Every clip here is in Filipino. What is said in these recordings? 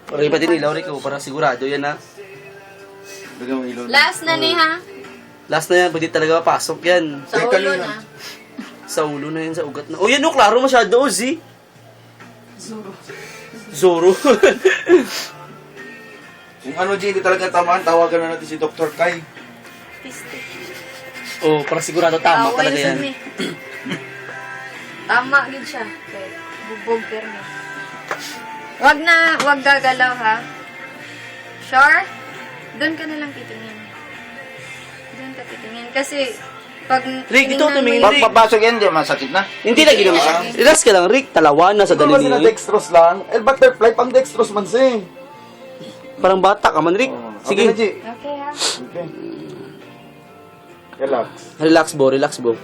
Para iba din ilaw, Rico. Para sigurado yan, ha. Bigyan mo ilaw. Last na ni ha. Last na yan, pwede talaga papasok yan. Sa Teka ulo lang. na. Sa ulo na yan, sa ugat na. Oh, yan, oh, klaro masyado, oh, Z. Zoro. Kung ano, G, hindi talaga tamaan, tawagan na natin si Dr. Kai. Pistik. Oh, para sigurado tama Away talaga sa yan. ni. Tama gid siya. Okay. Bubog permi. Wag gagalaw ha. Sure? Doon ka na lang titingin. Doon ka titingin. Kasi, pag Rick, ito, tinignan mo tumingin, yung- Rick. Pagpapasok yan, di masakit na. Hindi lagi naman siya. Relax ka lang, Rick. Talawa na sa Kung ba daliri. sila dextrose lang, butterfly pang dextrose man siya. Parang bata ka man, Rick. Sige na, G. Sige. Okay ha. Okay. Relax. Relax, Bo. Relax, Bo.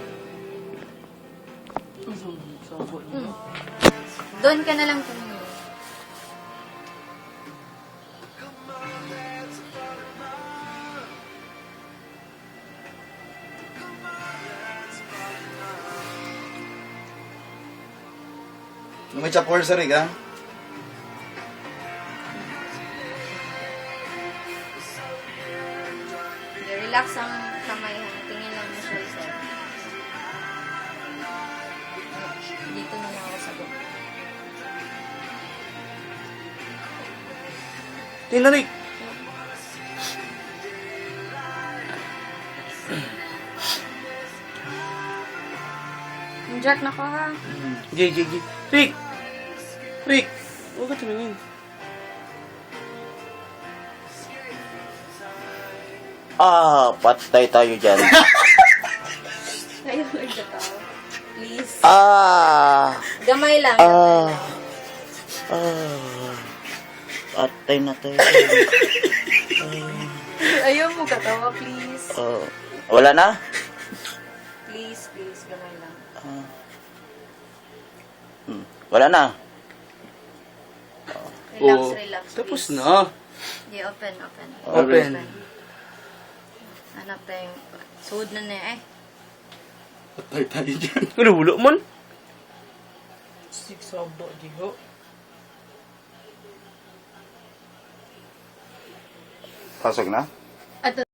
Doon ka na lang tumingin. May chapor sa rig, ha? Relax ang kamay ha. Tingin lang mo siya isa. Dito na lang ako sa buhok. Tingnan, Rick. Jack na ko ha. Gigi. Rick! Rick! Huwag ka tumingin. Patay tayo dyan. Ayaw lang siya tao. Please. Gamay lang. Patay na tayo. Ayaw mo katawa, please. Wala na? Please, gamay lang. Wala na. Relax, Oh, relax. tapos please. na. Yeah, open. Open. Hanap tayong suod na na eh. Patay tayo dyan. Ano, wala man? Pasok na? At